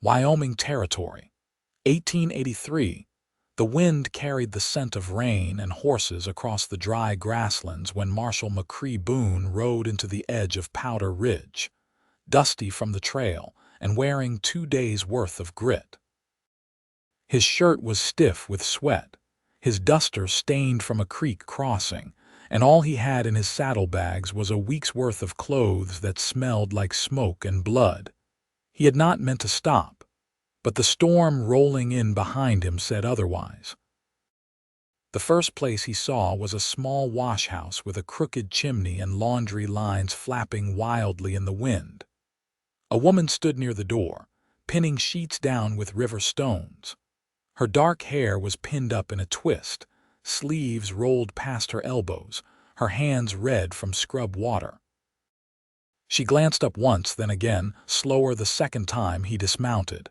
Wyoming Territory, 1883. The wind carried the scent of rain and horses across the dry grasslands when Marshal McCree Boone rode into the edge of Powder Ridge, dusty from the trail and wearing 2 days' worth of grit. His shirt was stiff with sweat, his duster stained from a creek crossing, and all he had in his saddlebags was a week's worth of clothes that smelled like smoke and blood. He had not meant to stop, but the storm rolling in behind him said otherwise. The first place he saw was a small wash house with a crooked chimney and laundry lines flapping wildly in the wind. A woman stood near the door, pinning sheets down with river stones. Her dark hair was pinned up in a twist, sleeves rolled past her elbows, her hands red from scrub water. She glanced up once, then again, slower the second time he dismounted.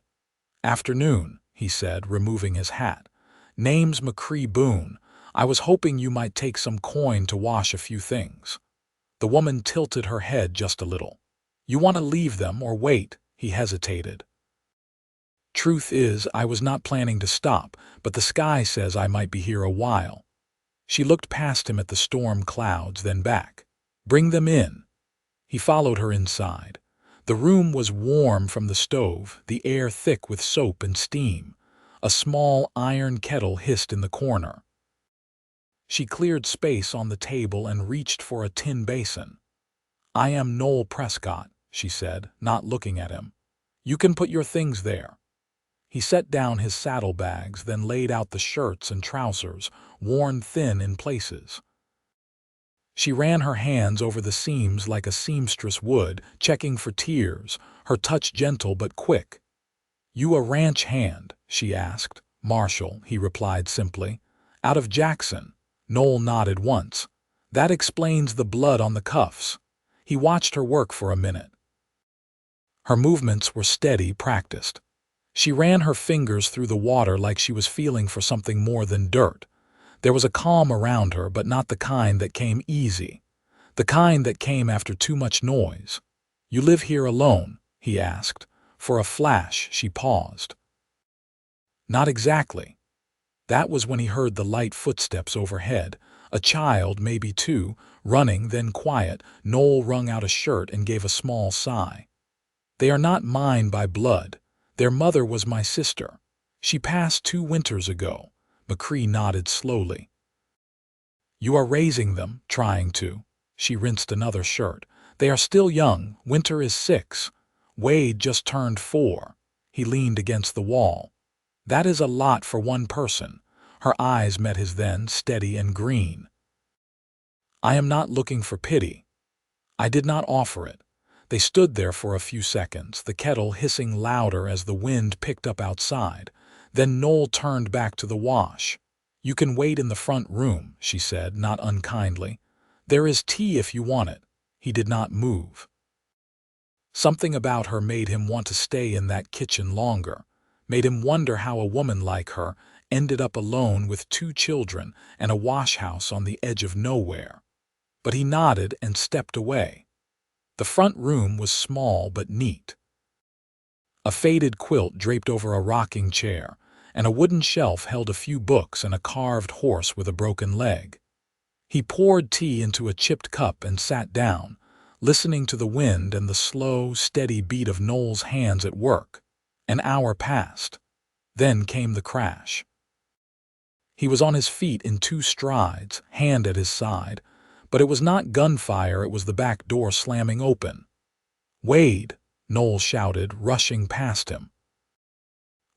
"Afternoon," he said, removing his hat. "Name's McCree Boone. I was hoping you might take some coin to wash a few things." The woman tilted her head just a little. "You want to leave them or wait?" He hesitated. "Truth is, I was not planning to stop, but the sky says I might be here a while." She looked past him at the storm clouds, then back. "Bring them in." He followed her inside. The room was warm from the stove, the air thick with soap and steam. A small iron kettle hissed in the corner. She cleared space on the table and reached for a tin basin. "I am Noel Prescott," she said, not looking at him. "You can put your things there." He set down his saddlebags, then laid out the shirts and trousers, worn thin in places. She ran her hands over the seams like a seamstress would, checking for tears, her touch gentle but quick. "You a ranch hand?" she asked. "Marshal," he replied simply. "Out of Jackson." Noel nodded once. "That explains the blood on the cuffs." He watched her work for a minute. Her movements were steady, practiced. She ran her fingers through the water like she was feeling for something more than dirt. There was a calm around her, but not the kind that came easy. The kind that came after too much noise. "You live here alone?" he asked. For a flash, she paused. "Not exactly." That was when he heard the light footsteps overhead. A child, maybe 2, running, then quiet. Noel wrung out a shirt and gave a small sigh. "They are not mine by blood. Their mother was my sister. She passed 2 winters ago." McCree nodded slowly. "You are raising them, trying to." She rinsed another shirt. "They are still young. Winter is 6. Wade just turned 4. He leaned against the wall. "That is a lot for one person." Her eyes met his then, steady and green. "I am not looking for pity." I did not offer it. They stood there for a few seconds, the kettle hissing louder as the wind picked up outside. Then Noel turned back to the wash. "You can wait in the front room," she said, not unkindly. "There is tea if you want it." He did not move. Something about her made him want to stay in that kitchen longer, made him wonder how a woman like her ended up alone with 2 children and a wash house on the edge of nowhere. But he nodded and stepped away. The front room was small but neat. A faded quilt draped over a rocking chair, and a wooden shelf held a few books and a carved horse with a broken leg. He poured tea into a chipped cup and sat down, listening to the wind and the slow, steady beat of Noel's hands at work. An hour passed. Then came the crash. He was on his feet in 2 strides, hand at his side, but it was not gunfire, it was the back door slamming open. "Wade!" Noel shouted, rushing past him.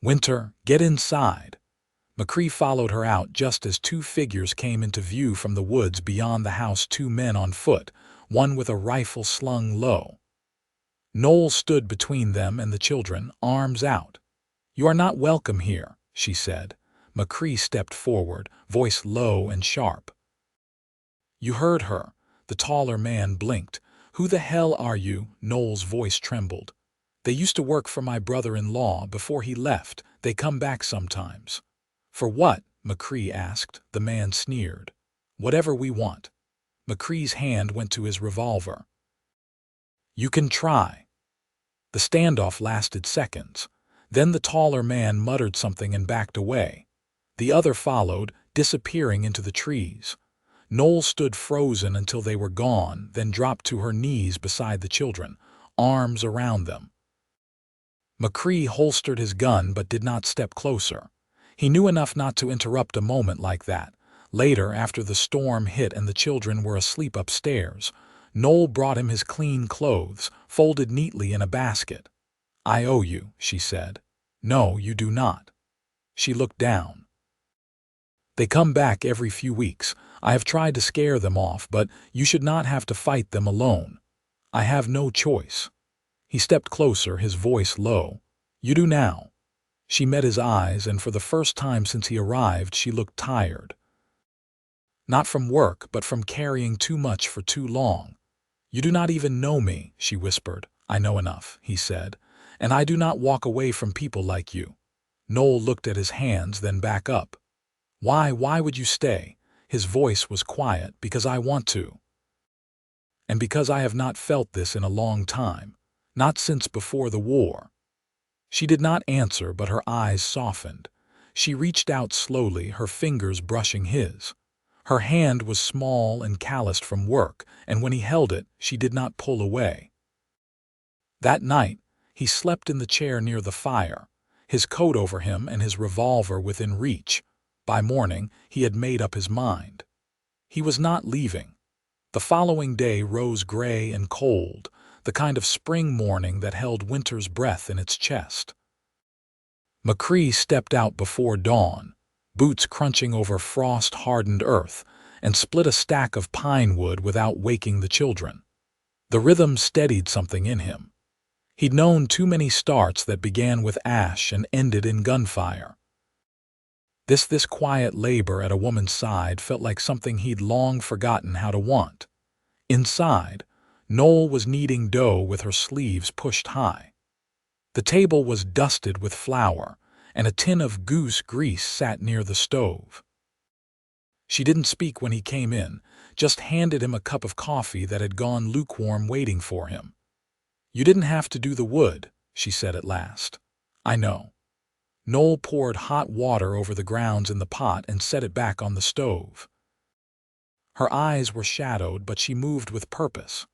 "Winter, get inside." McCree followed her out just as 2 figures came into view from the woods beyond the house, 2 men on foot, one with a rifle slung low. Noel stood between them and the children, arms out. "You are not welcome here," she said. McCree stepped forward, voice low and sharp. "You heard her." The taller man blinked. "Who the hell are you?" Noel's voice trembled. "They used to work for my brother-in-law before he left. They come back sometimes." "For what?" McCree asked. The man sneered. "Whatever we want." McCree's hand went to his revolver. "You can try." The standoff lasted seconds. Then the taller man muttered something and backed away. The other followed, disappearing into the trees. Noel stood frozen until they were gone, then dropped to her knees beside the children, arms around them. McCree holstered his gun but did not step closer. He knew enough not to interrupt a moment like that. Later, after the storm hit and the children were asleep upstairs, Noel brought him his clean clothes, folded neatly in a basket. "I owe you," she said. "No, you do not." She looked down. "They come back every few weeks. I have tried to scare them off, but you should not have to fight them alone. I have no choice." He stepped closer, his voice low. "You do now." She met his eyes, and for the first time since he arrived, she looked tired. Not from work, but from carrying too much for too long. "You do not even know me," she whispered. "I know enough," he said, "and I do not walk away from people like you." Noel looked at his hands, then back up. Why would you stay?" His voice was quiet. "Because I want to. And because I have not felt this in a long time. Not since before the war." She did not answer, but her eyes softened. She reached out slowly, her fingers brushing his. Her hand was small and calloused from work, and when he held it, she did not pull away. That night, he slept in the chair near the fire, his coat over him and his revolver within reach. By morning, he had made up his mind. He was not leaving. The following day rose gray and cold, the kind of spring morning that held winter's breath in its chest. McCree stepped out before dawn, boots crunching over frost-hardened earth, and split a stack of pine wood without waking the children. The rhythm steadied something in him. He'd known too many starts that began with ash and ended in gunfire. This quiet labor at a woman's side felt like something he'd long forgotten how to want. Inside, Noel was kneading dough with her sleeves pushed high. The table was dusted with flour, and a tin of goose grease sat near the stove. She didn't speak when he came in, just handed him a cup of coffee that had gone lukewarm waiting for him. "You didn't have to do the wood," she said at last. "I know." Noel poured hot water over the grounds in the pot and set it back on the stove. Her eyes were shadowed, but she moved with purpose.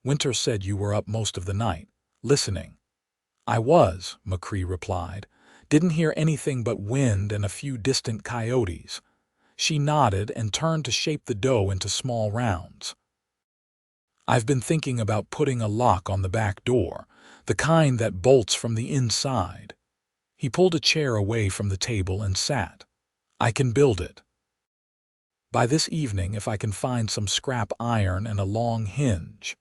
"Winter said you were up most of the night, listening." "I was," McCree replied. "Didn't hear anything but wind and a few distant coyotes." She nodded and turned to shape the dough into small rounds. "I've been thinking about putting a lock on the back door, the kind that bolts from the inside." He pulled a chair away from the table and sat. "I can build it. By this evening, if I can find some scrap iron and a long hinge."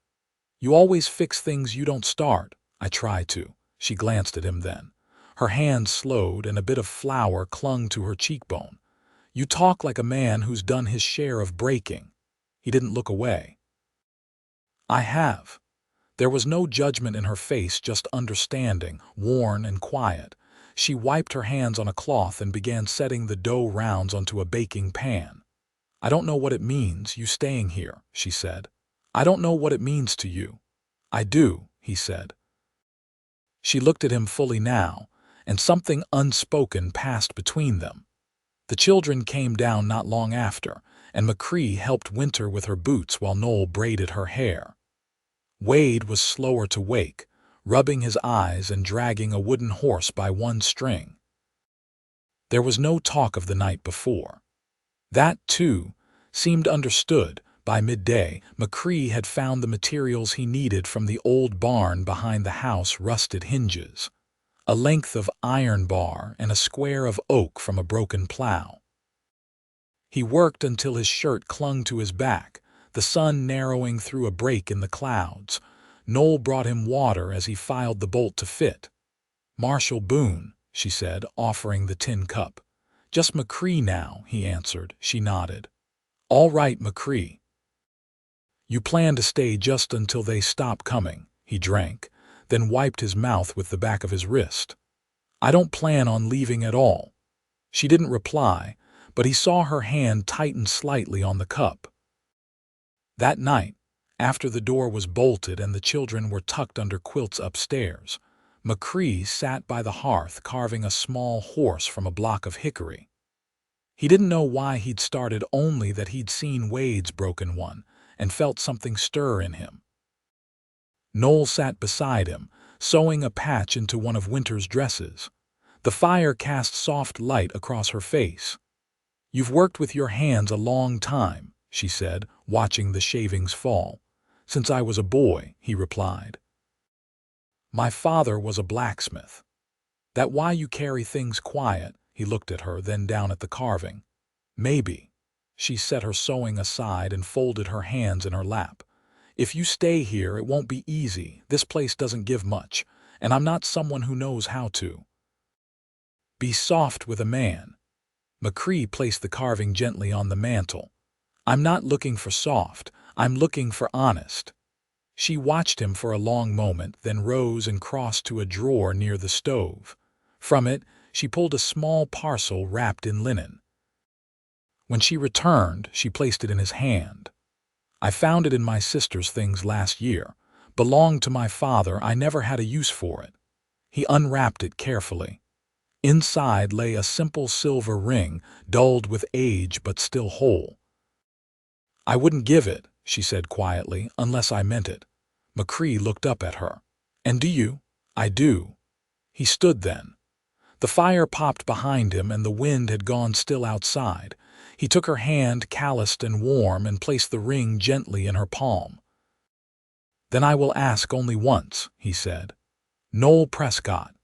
"You always fix things you don't start." "I try to." She glanced at him then. Her hand slowed and a bit of flour clung to her cheekbone. "You talk like a man who's done his share of breaking." He didn't look away. "I have." There was no judgment in her face, just understanding, worn and quiet. She wiped her hands on a cloth and began setting the dough rounds onto a baking pan. "I don't know what it means, you staying here," she said. "I don't know what it means to you." "I do," he said. She looked at him fully now, and something unspoken passed between them. The children came down not long after, and McCree helped Winter with her boots while Noel braided her hair. Wade was slower to wake, rubbing his eyes and dragging a wooden horse by one string. There was no talk of the night before. That, too, seemed understood. By midday, McCree had found the materials he needed from the old barn behind the house, rusted hinges, a length of iron bar, and a square of oak from a broken plow. He worked until his shirt clung to his back, the sun narrowing through a break in the clouds. Noel brought him water as he filed the bolt to fit. "Marshal Boone," she said, offering the tin cup. "Just McCree now," he answered. She nodded. "All right, McCree." "You plan to stay just until they stop coming." He drank, then wiped his mouth with the back of his wrist. "I don't plan on leaving at all." She didn't reply, but he saw her hand tighten slightly on the cup. That night, after the door was bolted and the children were tucked under quilts upstairs, McCree sat by the hearth carving a small horse from a block of hickory. He didn't know why he'd started, only that he'd seen Wade's broken one and felt something stir in him. Noel sat beside him, sewing a patch into one of Winter's dresses. The fire cast soft light across her face. "You've worked with your hands a long time," she said, watching the shavings fall. "Since I was a boy," he replied. "My father was a blacksmith." "That why you carry things quiet?" He looked at her, then down at the carving. "Maybe." She set her sewing aside and folded her hands in her lap. "If you stay here, it won't be easy. This place doesn't give much, and I'm not someone who knows how to." "Be soft with a man." McCree placed the carving gently on the mantel. "I'm not looking for soft, I'm looking for honest." She watched him for a long moment, then rose and crossed to a drawer near the stove. From it, she pulled a small parcel wrapped in linen. When she returned, she placed it in his hand. "I found it in my sister's things last year. Belonged to my father, I never had a use for it." He unwrapped it carefully. Inside lay a simple silver ring, dulled with age but still whole. "I wouldn't give it," she said quietly, "unless I meant it." McCree looked up at her. "And do you?" "I do." He stood then. The fire popped behind him and the wind had gone still outside. He took her hand, calloused and warm, and placed the ring gently in her palm. "Then I will ask only once," he said. "Noel Prescott,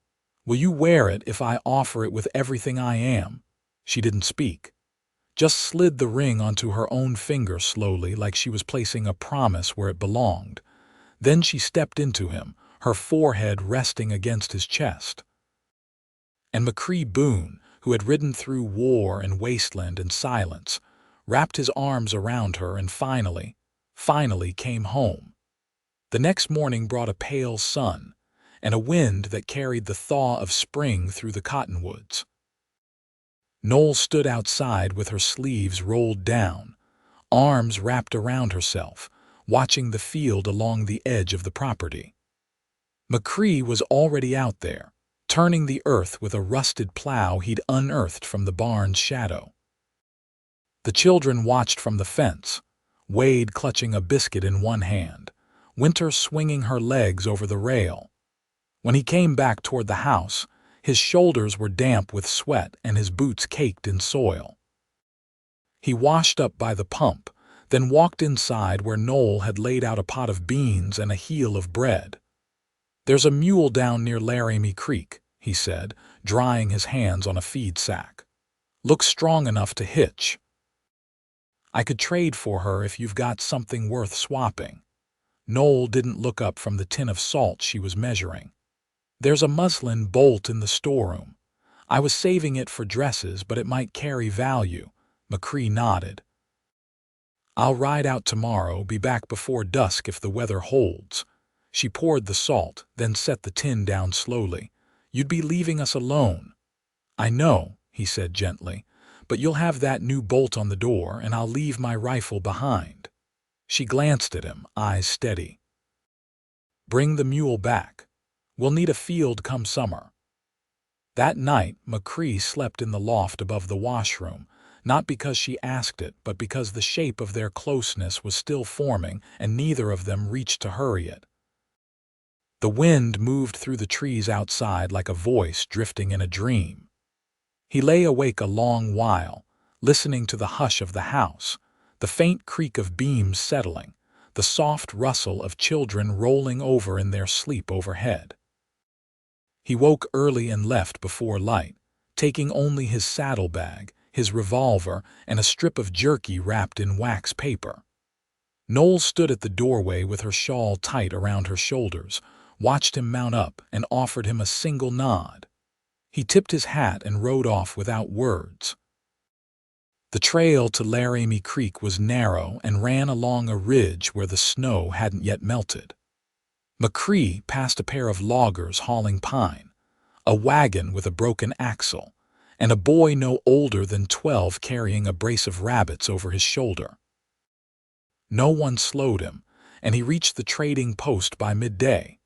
will you wear it if I offer it with everything I am?" She didn't speak. Just slid the ring onto her own finger slowly, like she was placing a promise where it belonged. Then she stepped into him, her forehead resting against his chest. And McCree Boone, who had ridden through war and wasteland and silence, wrapped his arms around her and finally came home. The next morning brought a pale sun and a wind that carried the thaw of spring through the cottonwoods. Noel stood outside with her sleeves rolled down, arms wrapped around herself, watching the field along the edge of the property. McCree was already out there, turning the earth with a rusted plow he'd unearthed from the barn's shadow. The children watched from the fence, Wade clutching a biscuit in one hand, Winter swinging her legs over the rail. When he came back toward the house, his shoulders were damp with sweat and his boots caked in soil. He washed up by the pump, then walked inside where Noel had laid out a pot of beans and a heel of bread. "There's a mule down near Laramie Creek," he said, drying his hands on a feed sack. "Looks strong enough to hitch. I could trade for her if you've got something worth swapping." Noel didn't look up from the tin of salt she was measuring. "There's a muslin bolt in the storeroom. I was saving it for dresses, but it might carry value." McCree nodded. "I'll ride out tomorrow, be back before dusk if the weather holds." She poured the salt, then set the tin down slowly. "You'd be leaving us alone." "I know," he said gently, "but you'll have that new bolt on the door, and I'll leave my rifle behind." She glanced at him, eyes steady. "Bring the mule back. We'll need a field come summer." That night, McCree slept in the loft above the washroom, not because she asked it, but because the shape of their closeness was still forming and neither of them reached to hurry it. The wind moved through the trees outside like a voice drifting in a dream. He lay awake a long while, listening to the hush of the house, the faint creak of beams settling, the soft rustle of children rolling over in their sleep overhead. He woke early and left before light, taking only his saddlebag, his revolver, and a strip of jerky wrapped in wax paper. Noel stood at the doorway with her shawl tight around her shoulders, watched him mount up, and offered him a single nod. He tipped his hat and rode off without words. The trail to Laramie Creek was narrow and ran along a ridge where the snow hadn't yet melted. McCree passed a pair of loggers hauling pine, a wagon with a broken axle, and a boy no older than 12 carrying a brace of rabbits over his shoulder. No one slowed him, and he reached the trading post by midday.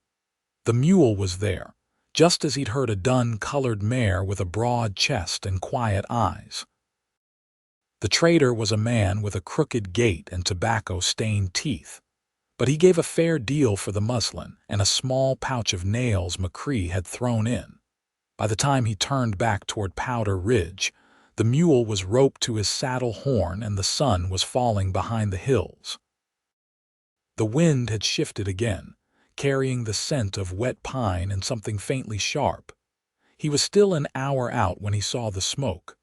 The mule was there, just as he'd heard a dun-colored mare with a broad chest and quiet eyes. The trader was a man with a crooked gait and tobacco-stained teeth, but he gave a fair deal for the muslin and a small pouch of nails McCree had thrown in. By the time he turned back toward Powder Ridge, the mule was roped to his saddle horn and the sun was falling behind the hills. The wind had shifted again, carrying the scent of wet pine and something faintly sharp. He was still an hour out when he saw the smoke,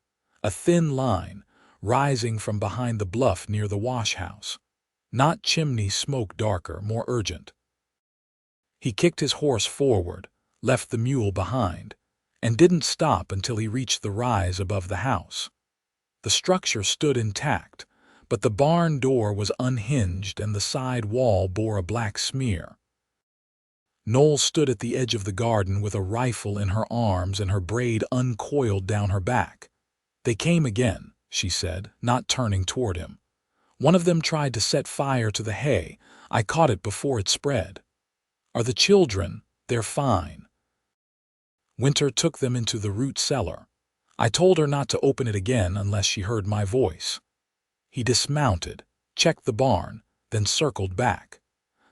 a thin line, rising from behind the bluff near the wash house. Not chimney smoke, darker, more urgent. He kicked his horse forward, left the mule behind, and didn't stop until he reached the rise above the house. The structure stood intact, but the barn door was unhinged and the side wall bore a black smear. Noel stood at the edge of the garden with a rifle in her arms and her braid uncoiled down her back. "They came again," she said, not turning toward him. "One of them tried to set fire to the hay. I caught it before it spread." "Are the children?" "They're fine. Winter took them into the root cellar. I told her not to open it again unless she heard my voice." He dismounted, checked the barn, then circled back.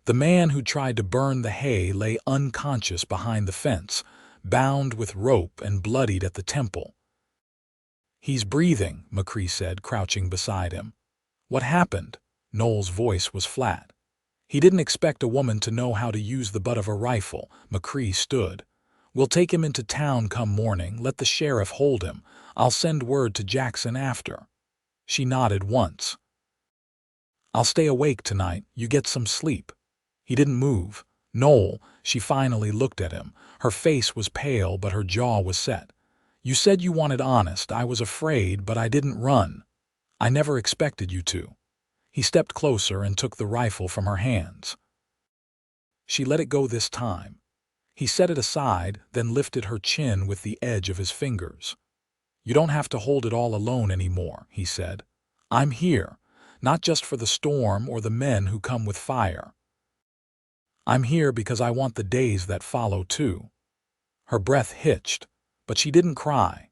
The man who tried to burn the hay lay unconscious behind the fence, bound with rope and bloodied at the temple. "He's breathing," McCree said, crouching beside him. "What happened?" Noel's voice was flat. He didn't expect a woman to know how to use the butt of a rifle. McCree stood. "We'll take him into town come morning. Let the sheriff hold him. I'll send word to Jackson after." She nodded once. "I'll stay awake tonight. You get some sleep." He didn't move. "Noel," she finally looked at him. Her face was pale, but her jaw was set. "You said you wanted honest. I was afraid, but I didn't run. I never expected you to." He stepped closer and took the rifle from her hands. She let it go this time. He set it aside, then lifted her chin with the edge of his fingers. "You don't have to hold it all alone anymore," he said. "I'm here, not just for the storm or the men who come with fire. I'm here because I want the days that follow too." Her breath hitched, but she didn't cry.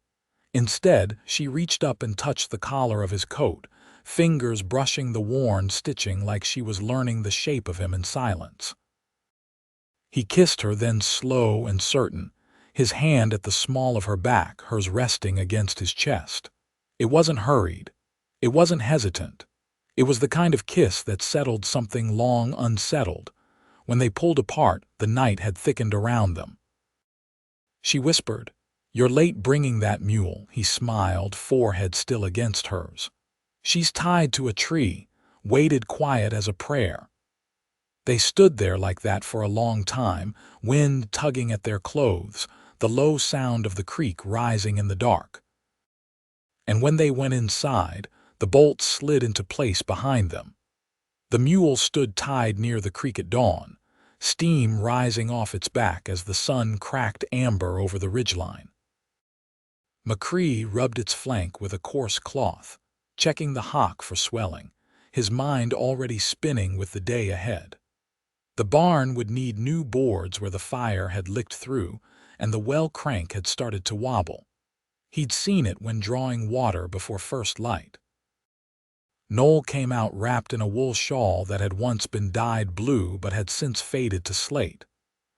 Instead, she reached up and touched the collar of his coat, fingers brushing the worn stitching like she was learning the shape of him in silence. He kissed her, then slow and certain, his hand at the small of her back, hers resting against his chest. It wasn't hurried. It wasn't hesitant. It was the kind of kiss that settled something long unsettled. When they pulled apart, the night had thickened around them. She whispered, "You're late bringing that mule." He smiled, forehead still against hers. "She's tied to a tree, waited quiet as a prayer." They stood there like that for a long time, wind tugging at their clothes, the low sound of the creek rising in the dark. And when they went inside, the bolts slid into place behind them. The mule stood tied near the creek at dawn, steam rising off its back as the sun cracked amber over the ridgeline. McCree rubbed its flank with a coarse cloth, checking the hock for swelling, his mind already spinning with the day ahead. The barn would need new boards where the fire had licked through, and the well crank had started to wobble. He'd seen it when drawing water before first light. Noel came out wrapped in a wool shawl that had once been dyed blue but had since faded to slate.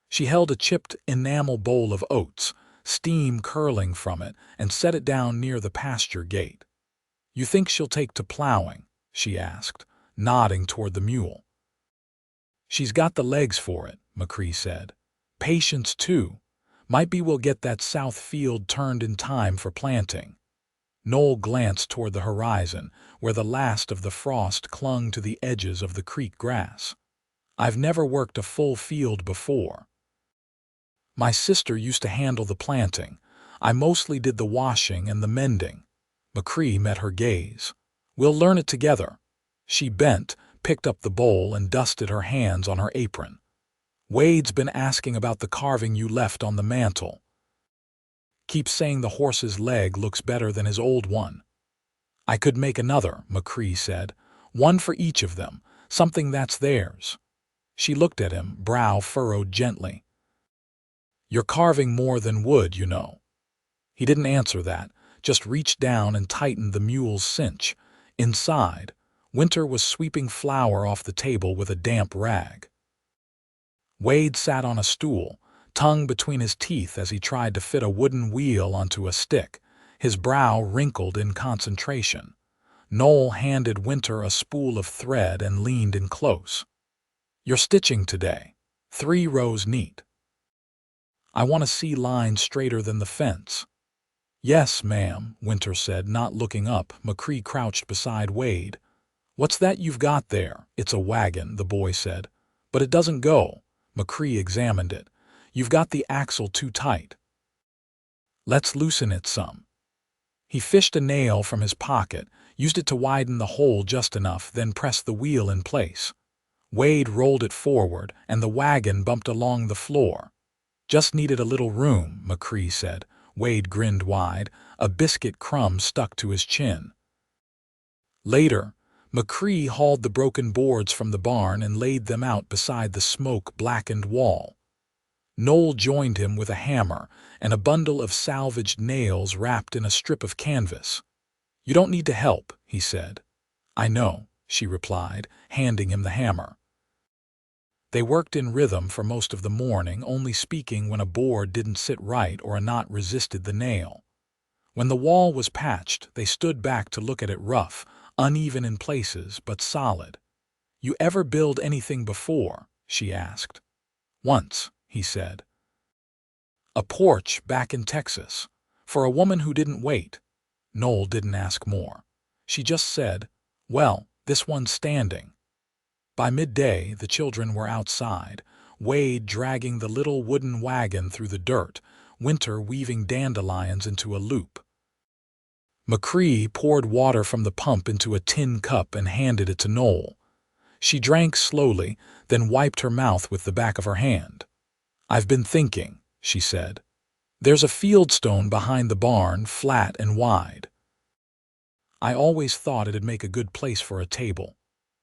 She held a chipped enamel bowl of oats, steam curling from it, and set it down near the pasture gate. "You think she'll take to plowing?" she asked, nodding toward the mule. "She's got the legs for it," McCree said. "Patience, too. Might be we'll get that south field turned in time for planting." Noel glanced toward the horizon, where the last of the frost clung to the edges of the creek grass. "I've never worked a full field before. My sister used to handle the planting. I mostly did the washing and the mending." McCree met her gaze. "We'll learn it together." She bent, picked up the bowl, and dusted her hands on her apron. "Wade's been asking about the carving you left on the mantel. Keeps saying the horse's leg looks better than his old one." "I could make another," McCree said. "One for each of them, something that's theirs." She looked at him, brow furrowed gently. "You're carving more than wood, you know." He didn't answer that, just reached down and tightened the mule's cinch. Inside, Winter was sweeping flour off the table with a damp rag. Wade sat on a stool, tongue between his teeth as he tried to fit a wooden wheel onto a stick, his brow wrinkled in concentration. Noel handed Winter a spool of thread and leaned in close. "You're stitching today. 3 rows neat." "I want to see lines straighter than the fence." "Yes, ma'am," Winter said, not looking up. McCree crouched beside Wade. "What's that you've got there?" "It's a wagon," the boy said. "But it doesn't go." McCree examined it. "You've got the axle too tight." "Let's loosen it some." He fished a nail from his pocket, used it to widen the hole just enough, then pressed the wheel in place. Wade rolled it forward, and the wagon bumped along the floor. "Just needed a little room," McCree said. Wade grinned wide, a biscuit crumb stuck to his chin. Later, McCree hauled the broken boards from the barn and laid them out beside the smoke-blackened wall. Noel joined him with a hammer and a bundle of salvaged nails wrapped in a strip of canvas. "You don't need to help," he said. "I know," she replied, handing him the hammer. They worked in rhythm for most of the morning, only speaking when a board didn't sit right or a knot resisted the nail. When the wall was patched, they stood back to look at it, rough, uneven in places, but solid. "You ever build anything before?" she asked. "Once," he said. "A porch back in Texas. For a woman who didn't wait." Noel didn't ask more. She just said, "Well, this one's standing." By midday, the children were outside, Wade dragging the little wooden wagon through the dirt, Winter weaving dandelions into a loop. McCree poured water from the pump into a tin cup and handed it to Noel. She drank slowly, then wiped her mouth with the back of her hand. "I've been thinking," she said. "There's a fieldstone behind the barn, flat and wide. I always thought it'd make a good place for a table."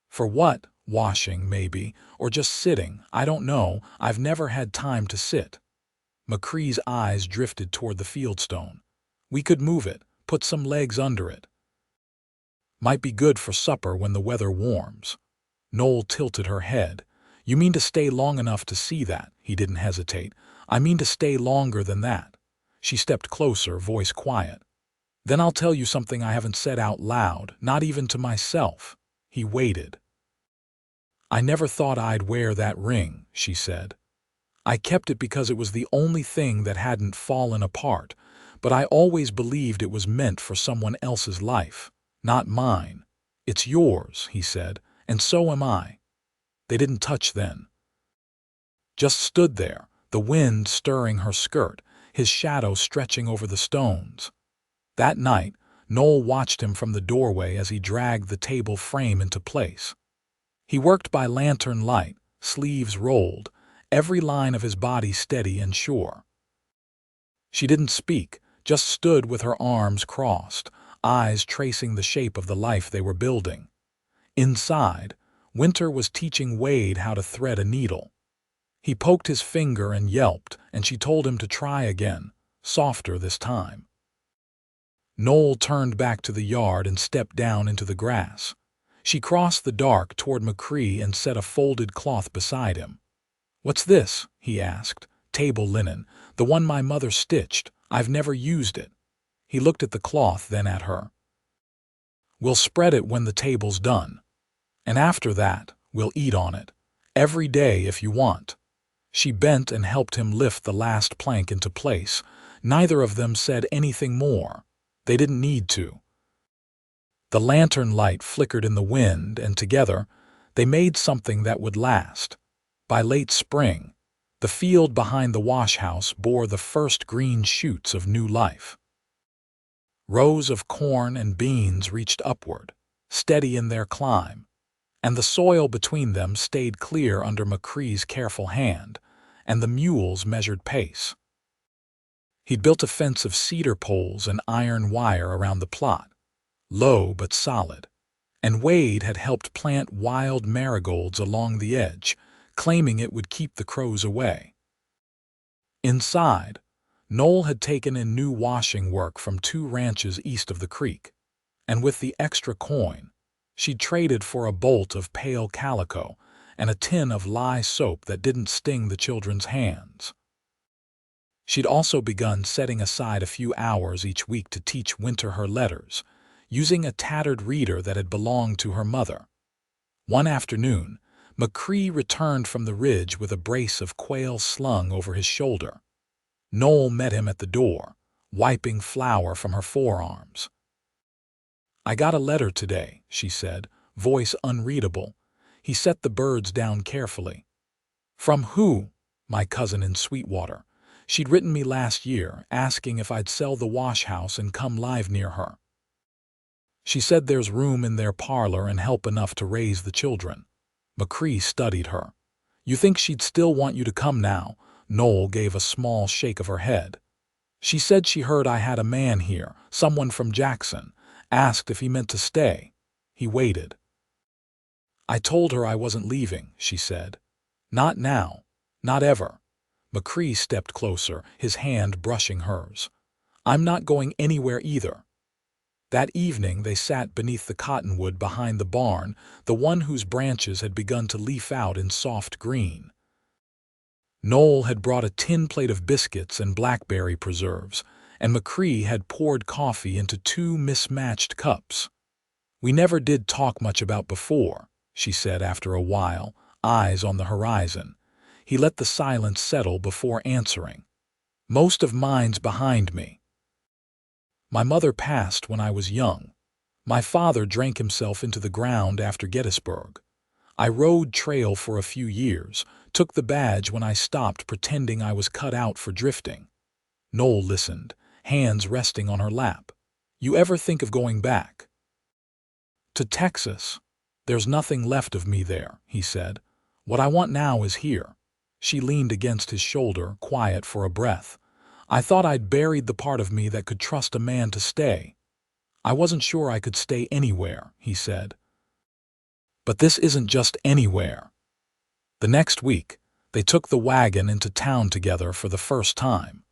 "For what? Washing, maybe, or just sitting. I don't know. I've never had time to sit." McCree's eyes drifted toward the fieldstone. "We could move it, put some legs under it. Might be good for supper when the weather warms." Noel tilted her head. "You mean to stay long enough to see that?" He didn't hesitate. "I mean to stay longer than that." She stepped closer, voice quiet. "Then I'll tell you something I haven't said out loud, not even to myself." He waited. "I never thought I'd wear that ring," she said. "I kept it because it was the only thing that hadn't fallen apart, but I always believed it was meant for someone else's life, not mine." "It's yours," he said, "and so am I." They didn't touch then. Just stood there, the wind stirring her skirt, his shadow stretching over the stones. That night, Noel watched him from the doorway as he dragged the table frame into place. He worked by lantern light, sleeves rolled, every line of his body steady and sure. She didn't speak, just stood with her arms crossed, eyes tracing the shape of the life they were building. Inside, Winter was teaching Wade how to thread a needle. He poked his finger and yelped, and she told him to try again, softer this time. Noel turned back to the yard and stepped down into the grass. She crossed the dark toward McCree and set a folded cloth beside him. "What's this?" he asked. "Table linen, the one my mother stitched. I've never used it." He looked at the cloth, then at her. "We'll spread it when the table's done. And after that, we'll eat on it. Every day if you want." She bent and helped him lift the last plank into place. Neither of them said anything more. They didn't need to. The lantern light flickered in the wind, and together, they made something that would last. By late spring, the field behind the wash house bore the first green shoots of new life. Rows of corn and beans reached upward, steady in their climb, and the soil between them stayed clear under McCree's careful hand, and the mules measured pace. He'd built a fence of cedar poles and iron wire around the plot, low but solid, and Wade had helped plant wild marigolds along the edge, claiming it would keep the crows away. Inside, Noel had taken in new washing work from 2 ranches east of the creek, and with the extra coin, she'd traded for a bolt of pale calico and a tin of lye soap that didn't sting the children's hands. She'd also begun setting aside a few hours each week to teach Winter her letters, using a tattered reader that had belonged to her mother. One afternoon, McCree returned from the ridge with a brace of quail slung over his shoulder. Noel met him at the door, wiping flour from her forearms. "I got a letter today," she said, voice unreadable. He set the birds down carefully. "From who?" "My cousin in Sweetwater. She'd written me last year, asking if I'd sell the wash house and come live near her. She said there's room in their parlor and help enough to raise the children." McCree studied her. "You think she'd still want you to come now?" Noel gave a small shake of her head. "She said she heard I had a man here, someone from Jackson, asked if he meant to stay." He waited. "I told her I wasn't leaving," she said. "Not now. Not ever." McCree stepped closer, his hand brushing hers. "I'm not going anywhere either." That evening they sat beneath the cottonwood behind the barn, the one whose branches had begun to leaf out in soft green. Noel had brought a tin plate of biscuits and blackberry preserves, and McCree had poured coffee into 2 mismatched cups. "We never did talk much about before," she said after a while, eyes on the horizon. He let the silence settle before answering. "Most of mine's behind me. My mother passed when I was young. My father drank himself into the ground after Gettysburg. I rode trail for a few years, took the badge when I stopped pretending I was cut out for drifting." Noel listened, hands resting on her lap. "You ever think of going back?" "To Texas? There's nothing left of me there," he said. "What I want now is here." She leaned against his shoulder, quiet for a breath. "I thought I'd buried the part of me that could trust a man to stay. I wasn't sure I could stay anywhere," he said. "But this isn't just anywhere." The next week, they took the wagon into town together for the first time.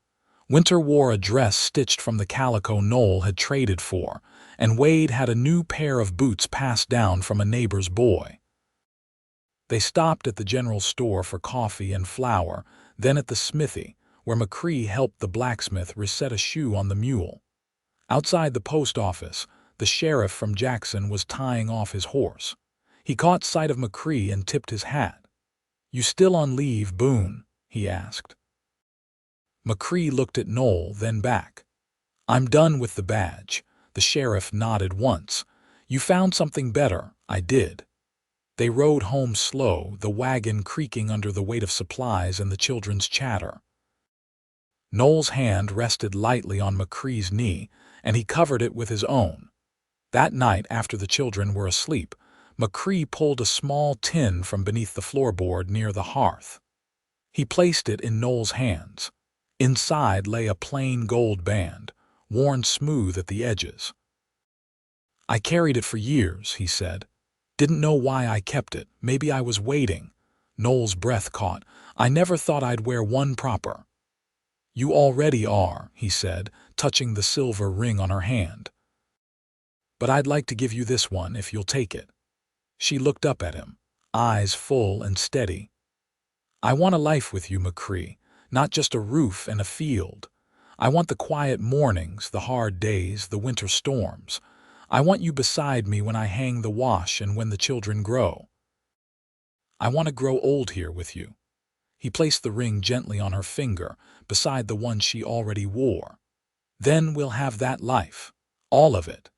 Winter wore a dress stitched from the calico Noel had traded for, and Wade had a new pair of boots passed down from a neighbor's boy. They stopped at the general store for coffee and flour, then at the smithy, where McCree helped the blacksmith reset a shoe on the mule. Outside the post office, the sheriff from Jackson was tying off his horse. He caught sight of McCree and tipped his hat. "You still on leave, Boone?" he asked. McCree looked at Noel, then back. "I'm done with the badge." The sheriff nodded once. "You found something better." "I did." They rode home slow, the wagon creaking under the weight of supplies and the children's chatter. Noel's hand rested lightly on McCree's knee, and he covered it with his own. That night, after the children were asleep, McCree pulled a small tin from beneath the floorboard near the hearth. He placed it in Noel's hands. Inside lay a plain gold band, worn smooth at the edges. "I carried it for years," he said. "Didn't know why I kept it. Maybe I was waiting." Noel's breath caught. "I never thought I'd wear one proper." "You already are," he said, touching the silver ring on her hand. "But I'd like to give you this one if you'll take it." She looked up at him, eyes full and steady. "I want a life with you, McCree, not just a roof and a field. I want the quiet mornings, the hard days, the winter storms. I want you beside me when I hang the wash and when the children grow. I want to grow old here with you." He placed the ring gently on her finger, beside the one she already wore. "Then we'll have that life. All of it."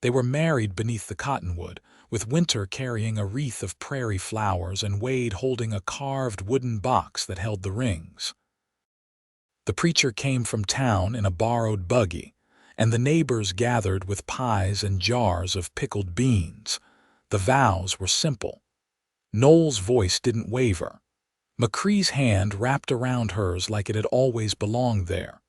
They were married beneath the cottonwood, with Winter carrying a wreath of prairie flowers and Wade holding a carved wooden box that held the rings. The preacher came from town in a borrowed buggy, and the neighbors gathered with pies and jars of pickled beans. The vows were simple. Noel's voice didn't waver. McCree's hand wrapped around hers like it had always belonged there.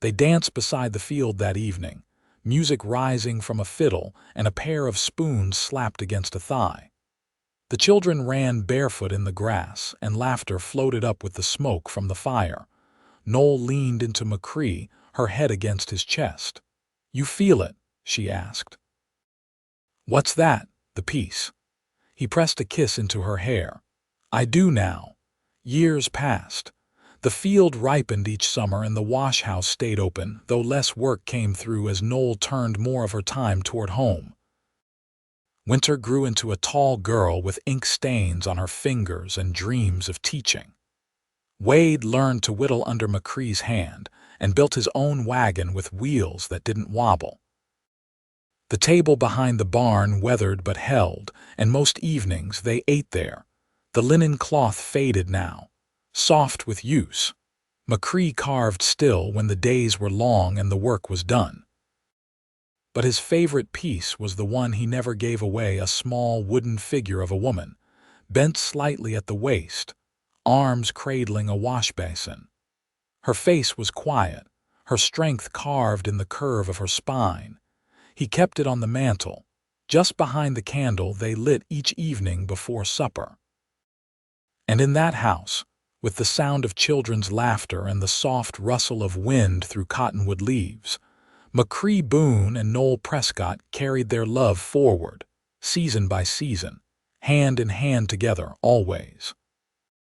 They danced beside the field that evening, music rising from a fiddle and a pair of spoons slapped against a thigh. The children ran barefoot in the grass, and laughter floated up with the smoke from the fire. Noel leaned into McCree, her head against his chest. "You feel it?" she asked. "What's that?" "The peace." He pressed a kiss into her hair. "I do now." Years passed. The field ripened each summer and the wash house stayed open, though less work came through as Noel turned more of her time toward home. Winter grew into a tall girl with ink stains on her fingers and dreams of teaching. Wade learned to whittle under McCree's hand and built his own wagon with wheels that didn't wobble. The table behind the barn weathered but held, and most evenings they ate there. The linen cloth faded now, soft with use. McCree carved still when the days were long and the work was done. But his favorite piece was the one he never gave away, a small wooden figure of a woman, bent slightly at the waist, arms cradling a wash basin. Her face was quiet, her strength carved in the curve of her spine. He kept it on the mantel, just behind the candle they lit each evening before supper. And in that house, with the sound of children's laughter and the soft rustle of wind through cottonwood leaves, McCree Boone and Noel Prescott carried their love forward, season by season, hand in hand together always.